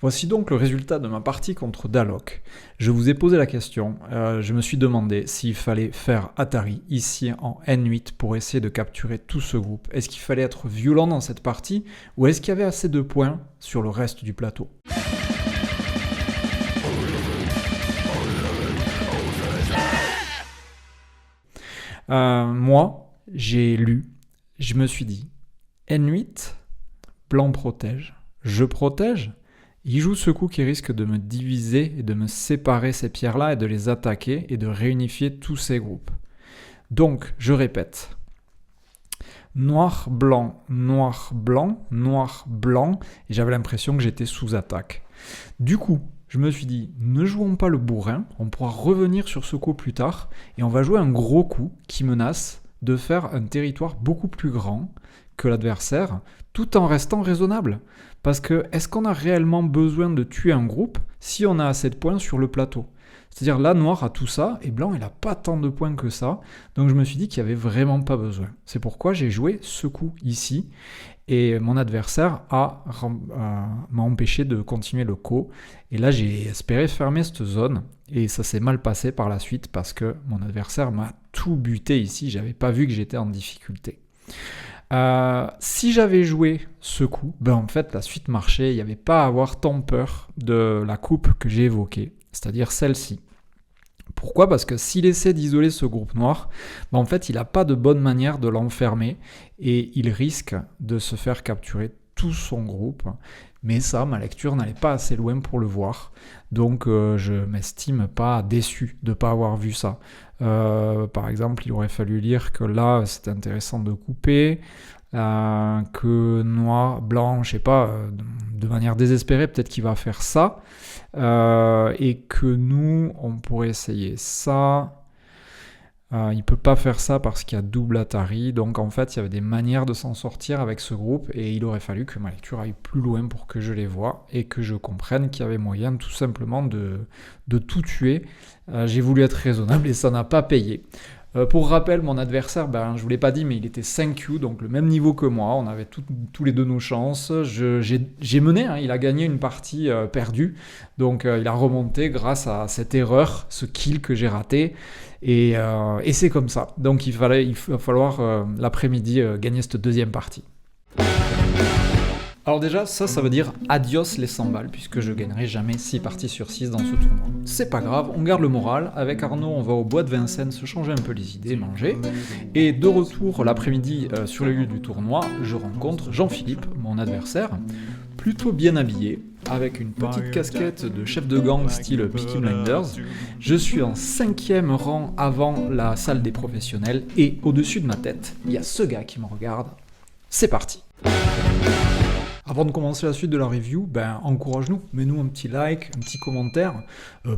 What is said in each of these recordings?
Voici donc le résultat de ma partie contre Dalok. Je vous ai posé la question, je me suis demandé s'il fallait faire Atari ici en N8 pour essayer de capturer tout ce groupe. Est-ce qu'il fallait être violent dans cette partie ou est-ce qu'il y avait assez de points sur le reste du plateau ? Moi, j'ai lu, je me suis dit, N8, blanc protège, je protège. Il joue ce coup qui risque de me diviser et de me séparer ces pierres-là et de les attaquer et de réunifier tous ces groupes. Donc, je répète. Noir, blanc, noir, blanc, noir, blanc. Et j'avais l'impression que j'étais sous attaque. Du coup, je me suis dit, ne jouons pas le bourrin. On pourra revenir sur ce coup plus tard. Et on va jouer un gros coup qui menace de faire un territoire beaucoup plus grand que l'adversaire, tout en restant raisonnable. Parce que, est-ce qu'on a réellement besoin de tuer un groupe si on a assez de points sur le plateau ? C'est-à-dire là, noir a tout ça, et blanc, il n'a pas tant de points que ça. Donc je me suis dit qu'il n'y avait vraiment pas besoin. C'est pourquoi j'ai joué ce coup ici, et mon adversaire m'a empêché de continuer le coup. Et là, j'ai espéré fermer cette zone, et ça s'est mal passé par la suite, parce que mon adversaire m'a tout buté ici, j'avais pas vu que j'étais en difficulté. Si j'avais joué ce coup, en fait la suite marchait, il n'y avait pas à avoir tant peur de la coupe que j'ai évoquée, c'est-à-dire celle-ci. Pourquoi ? Parce que s'il essaie d'isoler ce groupe noir, en fait il n'a pas de bonne manière de l'enfermer et il risque de se faire capturer tout son groupe. Mais ça, ma lecture n'allait pas assez loin pour le voir, donc je m'estime pas déçu de ne pas avoir vu ça. Par exemple, il aurait fallu lire que là, c'est intéressant de couper, que noir, blanc, je sais pas, de manière désespérée, peut-être qu'il va faire ça, et que nous, on pourrait essayer ça. Il peut pas faire ça parce qu'il y a double Atari, donc en fait il y avait des manières de s'en sortir avec ce groupe et il aurait fallu que ma lecture aille plus loin pour que je les voie et que je comprenne qu'il y avait moyen tout simplement de tout tuer. J'ai voulu être raisonnable et ça n'a pas payé. Pour rappel, mon adversaire, je vous l'ai pas dit, mais il était 5Q, donc le même niveau que moi. On avait tous les deux nos chances. J'ai mené, il a gagné une partie perdue. Donc il a remonté grâce à cette erreur, ce kill que j'ai raté. Et c'est comme ça. Donc il va falloir l'après-midi gagner cette deuxième partie. Alors déjà, ça veut dire adios les 100 balles, puisque je gagnerai jamais 6 parties sur 6 dans ce tournoi. C'est pas grave, on garde le moral. Avec Arnaud, on va au bois de Vincennes se changer un peu les idées, manger. Et de retour l'après-midi sur le lieu du tournoi, je rencontre Jean-Philippe, mon adversaire, plutôt bien habillé, avec une petite casquette de chef de gang style Peaky Blinders. Je suis en 5e rang avant la salle des professionnels, et au-dessus de ma tête, il y a ce gars qui me regarde. C'est parti. Avant de commencer la suite de la review, encourage-nous, mets-nous un petit like, un petit commentaire.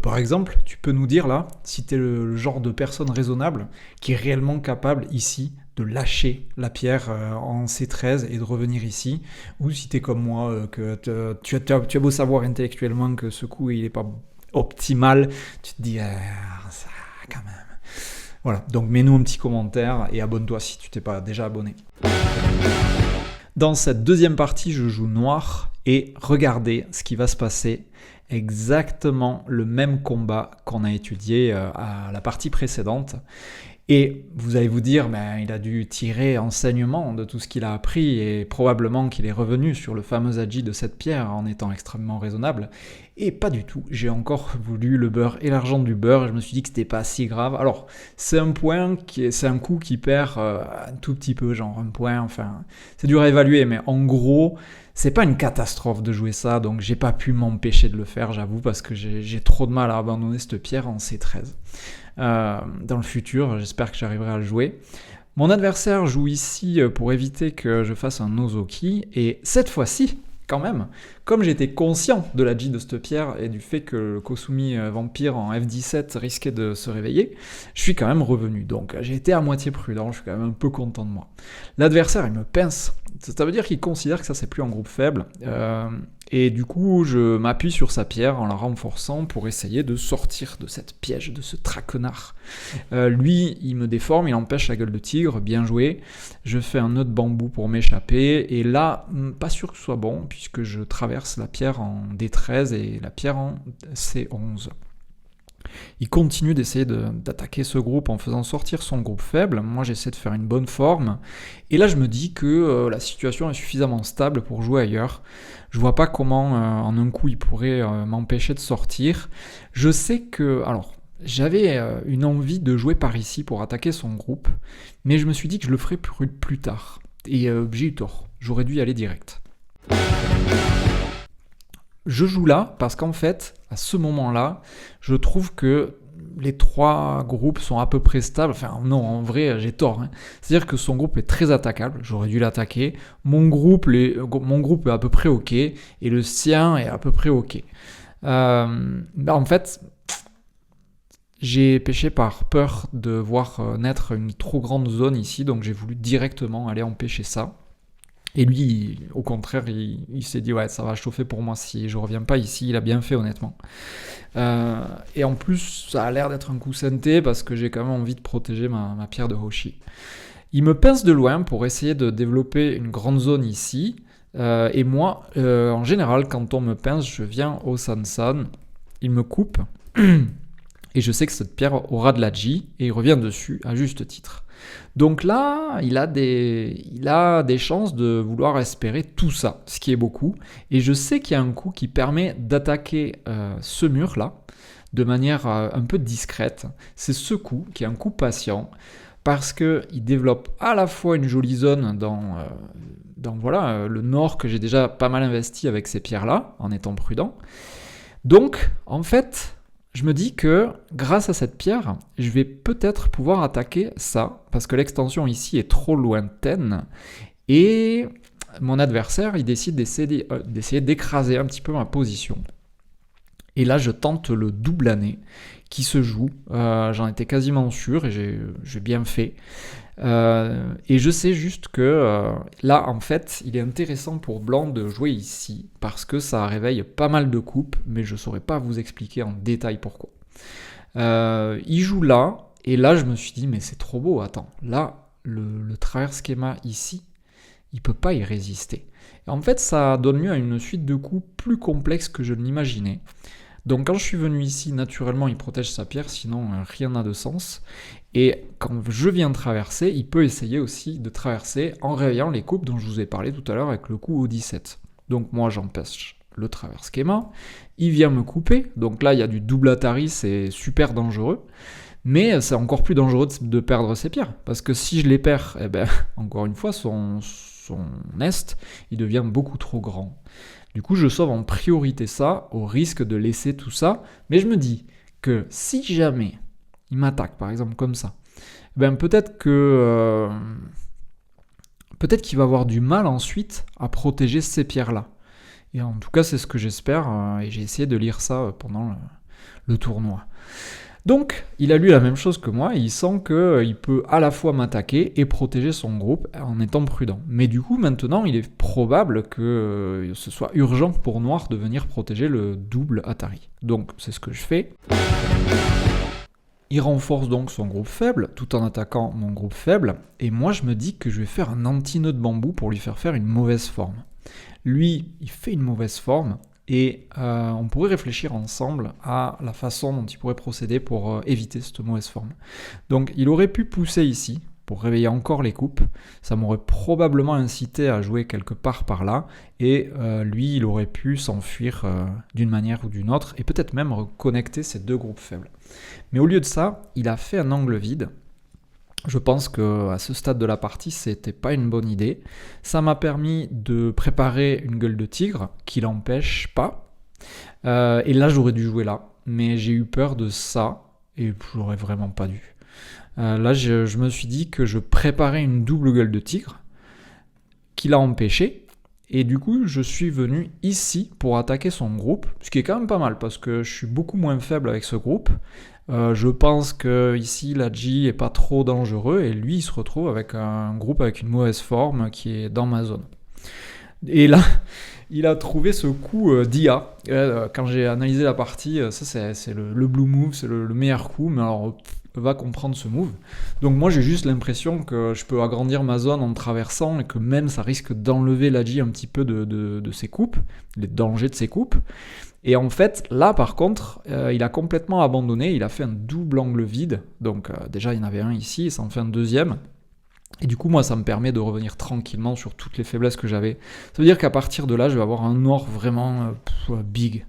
Par exemple, tu peux nous dire là, si tu es le genre de personne raisonnable qui est réellement capable ici de lâcher la pierre en C13 et de revenir ici, ou si tu es comme moi, que tu as beau savoir intellectuellement que ce coup il n'est pas optimal, tu te dis, ça quand même. Voilà, donc mets-nous un petit commentaire et abonne-toi si tu t'es pas déjà abonné. Dans cette deuxième partie, je joue noir et regardez ce qui va se passer. Exactement le même combat qu'on a étudié à la partie précédente. Et vous allez vous dire, il a dû tirer enseignement de tout ce qu'il a appris et probablement qu'il est revenu sur le fameux agi de cette pierre en étant extrêmement raisonnable. Et pas du tout, j'ai encore voulu le beurre et l'argent du beurre et je me suis dit que c'était pas si grave. Alors, c'est un coup qui perd un tout petit peu, genre un point, enfin, c'est dur à évaluer, mais en gros, c'est pas une catastrophe de jouer ça, donc j'ai pas pu m'empêcher de le faire, j'avoue, parce que j'ai trop de mal à abandonner cette pierre en C13. Dans le futur, j'espère que j'arriverai à le jouer. Mon adversaire joue ici pour éviter que je fasse un Nozoki, et cette fois-ci, quand même, comme j'étais conscient de la J de cette pierre et du fait que le Kosumi Vampire en F17 risquait de se réveiller, je suis quand même revenu. Donc j'ai été à moitié prudent, je suis quand même un peu content de moi. L'adversaire, il me pince. Ça veut dire qu'il considère que ça c'est plus un groupe faible. Et du coup, je m'appuie sur sa pierre en la renforçant pour essayer de sortir de cette piège, de ce traquenard. Lui, il me déforme, il empêche la gueule de tigre, bien joué. Je fais un nœud de bambou pour m'échapper, et là, pas sûr que ce soit bon, puisque je traverse la pierre en D13 et la pierre en C11. Il continue d'essayer d'attaquer ce groupe en faisant sortir son groupe faible. Moi, j'essaie de faire une bonne forme. Et là, je me dis que la situation est suffisamment stable pour jouer ailleurs. Je vois pas comment, en un coup, il pourrait m'empêcher de sortir. Je sais que... Alors, j'avais une envie de jouer par ici pour attaquer son groupe, mais je me suis dit que je le ferais plus tard. Et j'ai eu tort. J'aurais dû y aller direct. Je joue là parce qu'en fait, à ce moment-là, je trouve que les trois groupes sont à peu près stables. Enfin, non, en vrai, j'ai tort. C'est-à-dire que son groupe est très attaquable. J'aurais dû l'attaquer. Mon groupe est à peu près OK. Et le sien est à peu près OK. En fait, j'ai pêché par peur de voir naître une trop grande zone ici. Donc, j'ai voulu directement aller empêcher ça. Et lui, au contraire, il s'est dit « Ouais, ça va chauffer pour moi si je reviens pas ici. » Il a bien fait, honnêtement. Et en plus, ça a l'air d'être un coup santé parce que j'ai quand même envie de protéger ma pierre de Hoshi. Il me pince de loin pour essayer de développer une grande zone ici. Et moi, en général, quand on me pince, je viens au Sansan. Il me coupe. Et je sais que cette pierre aura de la G et il revient dessus à juste titre. Donc là, il a des chances de vouloir espérer tout ça, ce qui est beaucoup. Et je sais qu'il y a un coup qui permet d'attaquer ce mur-là de manière un peu discrète. C'est ce coup qui est un coup patient parce qu'il développe à la fois une jolie zone dans le nord que j'ai déjà pas mal investi avec ces pierres-là, en étant prudent. Donc, en fait... Je me dis que grâce à cette pierre, je vais peut-être pouvoir attaquer ça, parce que l'extension ici est trop lointaine, et mon adversaire, il décide d'essayer d'écraser un petit peu ma position. Et là, je tente le double année qui se joue, j'en étais quasiment sûr, et j'ai bien fait. Et je sais juste que là, en fait, il est intéressant pour blanc de jouer ici, parce que ça réveille pas mal de coupes, mais je ne saurais pas vous expliquer en détail pourquoi. Il joue là, et là, je me suis dit, mais c'est trop beau, attends, là, le travers schéma ici, il ne peut pas y résister. Et en fait, ça donne lieu à une suite de coups plus complexe que je ne l'imaginais. Donc quand je suis venu ici, naturellement, il protège sa pierre, sinon rien n'a de sens. Et quand je viens de traverser, il peut essayer aussi de traverser en réveillant les coupes dont je vous ai parlé tout à l'heure avec le coup au 17. Donc moi, j'empêche le travers schéma. Il vient me couper. Donc là, il y a du double Atari, c'est super dangereux. Mais c'est encore plus dangereux de perdre ses pierres. Parce que si je les perds, encore une fois, son est, il devient beaucoup trop grand. Du coup, je sauve en priorité ça, au risque de laisser tout ça. Mais je me dis que si jamais il m'attaque, par exemple, comme ça, peut-être qu'il va avoir du mal ensuite à protéger ces pierres-là. Et en tout cas, c'est ce que j'espère, et j'ai essayé de lire ça pendant le tournoi. Donc, il a lu la même chose que moi, et il sent qu'il peut à la fois m'attaquer et protéger son groupe en étant prudent. Mais du coup, maintenant, il est probable que ce soit urgent pour Noir de venir protéger le double Atari. Donc, c'est ce que je fais. Il renforce donc son groupe faible, tout en attaquant mon groupe faible, et moi, je me dis que je vais faire un anti-nœud de bambou pour lui faire une mauvaise forme. Lui, il fait une mauvaise forme, et on pourrait réfléchir ensemble à la façon dont il pourrait procéder pour éviter cette mauvaise forme. Donc il aurait pu pousser ici pour réveiller encore les coupes, ça m'aurait probablement incité à jouer quelque part par là, et lui il aurait pu s'enfuir d'une manière ou d'une autre, et peut-être même reconnecter ces deux groupes faibles. Mais au lieu de ça, il a fait un angle vide. Je pense qu'à ce stade de la partie, c'était pas une bonne idée. Ça m'a permis de préparer une gueule de tigre qui l'empêche pas. Et là, j'aurais dû jouer là. Mais j'ai eu peur de ça et j'aurais vraiment pas dû. Là, je me suis dit que je préparais une double gueule de tigre qui l'a empêché. Et du coup, je suis venu ici pour attaquer son groupe, ce qui est quand même pas mal parce que je suis beaucoup moins faible avec ce groupe. Je pense que ici la G est pas trop dangereux et lui il se retrouve avec un groupe avec une mauvaise forme qui est dans ma zone. Et là, il a trouvé ce coup d'IA. Quand j'ai analysé la partie, ça c'est le blue move, c'est le meilleur coup, mais alors va comprendre ce move. Donc moi j'ai juste l'impression que je peux agrandir ma zone en traversant et que même ça risque d'enlever l'Agi un petit peu de ses coupes, les dangers de ses coupes. Et en fait, là par contre, il a complètement abandonné, il a fait un double angle vide. Donc déjà il y en avait un ici, et ça en fait un deuxième. Et du coup, moi, ça me permet de revenir tranquillement sur toutes les faiblesses que j'avais. Ça veut dire qu'à partir de là, je vais avoir un noir vraiment big,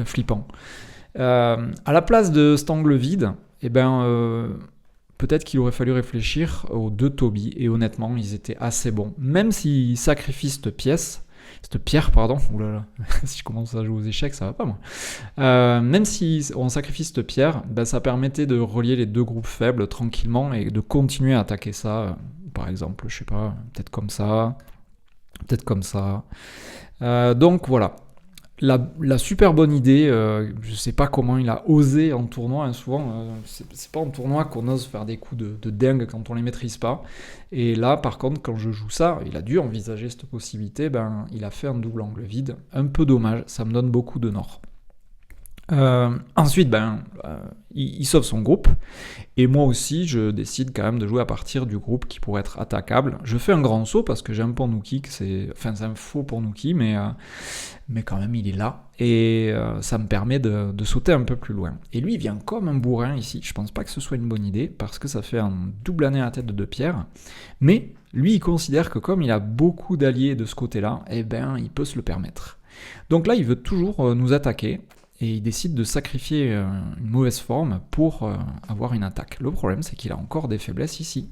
flippant. À la place de cet angle vide, peut-être qu'il aurait fallu réfléchir aux deux Toby. Et honnêtement, ils étaient assez bons. Même s'ils sacrifient cette pierre, oulala, si je commence à jouer aux échecs, ça va pas moi. Même si on sacrifie cette pierre, ça permettait de relier les deux groupes faibles tranquillement et de continuer à attaquer ça. Par exemple, je sais pas, peut-être comme ça, peut-être comme ça. Donc voilà. La super bonne idée, je sais pas comment il a osé en tournoi, hein, souvent c'est pas en tournoi qu'on ose faire des coups de dingue quand on les maîtrise pas, et là par contre quand je joue ça, il a dû envisager cette possibilité, il a fait un double angle vide, un peu dommage, ça me donne beaucoup de nord. Ensuite, il sauve son groupe, et moi aussi, je décide quand même de jouer à partir du groupe qui pourrait être attaquable. Je fais un grand saut parce que j'ai un Pornuki, c'est un faux Pornuki, mais quand même, il est là, et ça me permet de sauter un peu plus loin. Et lui, il vient comme un bourrin ici. Je pense pas que ce soit une bonne idée, parce que ça fait un double année à la tête de 2 pierres, mais lui, il considère que comme il a beaucoup d'alliés de ce côté-là, il peut se le permettre. Donc là, il veut toujours nous attaquer, et il décide de sacrifier une mauvaise forme pour avoir une attaque. Le problème, c'est qu'il a encore des faiblesses ici.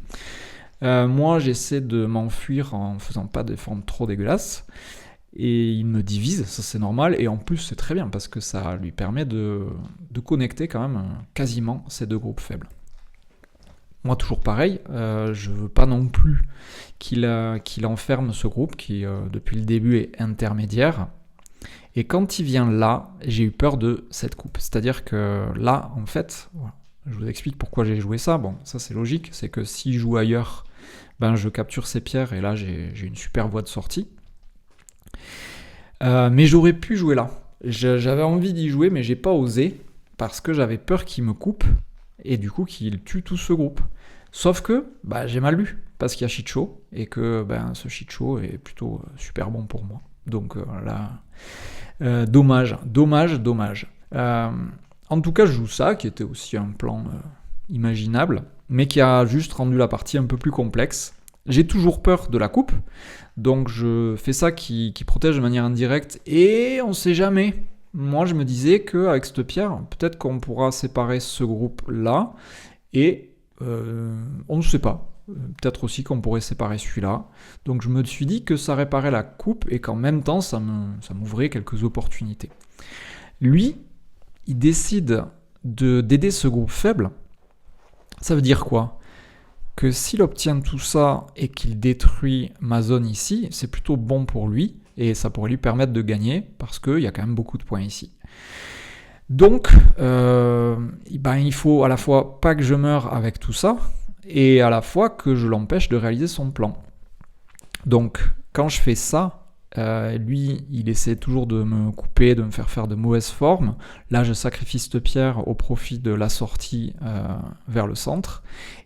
Moi, j'essaie de m'enfuir en faisant pas des formes trop dégueulasses, et il me divise, ça c'est normal, et en plus c'est très bien, parce que ça lui permet de connecter quand même quasiment ces deux groupes faibles. Moi, toujours pareil, je veux pas non plus qu'il enferme ce groupe qui, depuis le début, est intermédiaire. Et quand il vient là, j'ai eu peur de cette coupe. C'est-à-dire que là, en fait, voilà, je vous explique pourquoi j'ai joué ça. Bon, ça c'est logique, c'est que si je joue ailleurs, je capture ces pierres et là j'ai une super voie de sortie. Mais j'aurais pu jouer là. J'avais envie d'y jouer, mais j'ai pas osé parce que j'avais peur qu'il me coupe et du coup qu'il tue tout ce groupe. Sauf que j'ai mal lu parce qu'il y a Shicho et que ce Shicho est plutôt super bon pour moi. Donc là... dommage. En tout cas, je joue ça, qui était aussi un plan imaginable, mais qui a juste rendu la partie un peu plus complexe. J'ai toujours peur de la coupe, donc je fais ça qui protège de manière indirecte, et on sait jamais. Moi, je me disais qu'avec cette pierre, peut-être qu'on pourra séparer ce groupe-là, et on ne sait pas. Peut-être aussi qu'on pourrait séparer celui-là. Donc je me suis dit que ça réparait la coupe et qu'en même temps ça m'ouvrait quelques opportunités. Lui, il décide d'aider ce groupe faible. Ça veut dire quoi ? Que s'il obtient tout ça et qu'il détruit ma zone ici, c'est plutôt bon pour lui et ça pourrait lui permettre de gagner parce qu'il y a quand même beaucoup de points ici. Donc il faut à la fois pas que je meure avec tout ça, et à la fois que je l'empêche de réaliser son plan. Donc, quand je fais ça, lui, il essaie toujours de me couper, de me faire de mauvaises formes. Là, je sacrifie cette pierre au profit de la sortie vers le centre.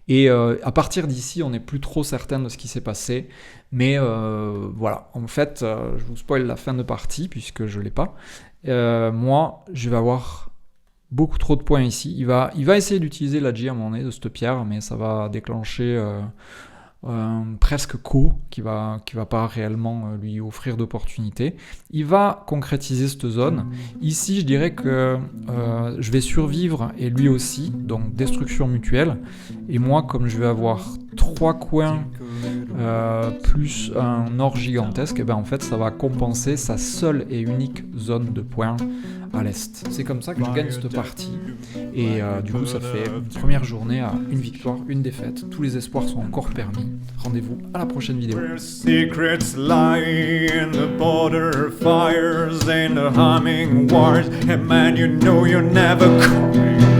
Et à partir d'ici, on n'est plus trop certain de ce qui s'est passé. Mais voilà, en fait, je vous spoil la fin de partie, puisque je ne l'ai pas. Moi, je vais avoir... beaucoup trop de points ici. Il va essayer d'utiliser l'Agi à un moment donné de cette pierre, mais ça va déclencher presque co qui va pas réellement lui offrir d'opportunités. Il va concrétiser cette zone. Ici, je dirais que je vais survivre et lui aussi, donc destruction mutuelle. Et moi, comme je vais avoir 3 coins plus un or gigantesque, en fait, ça va compenser sa seule et unique zone de points à l'est. C'est comme ça que je gagne cette partie. Et du coup, ça fait une première journée à une victoire, une défaite. Tous les espoirs sont encore permis. Rendez-vous à la prochaine vidéo. Secrets lie in the border fires and the humming wars. And man, you know you're never coming.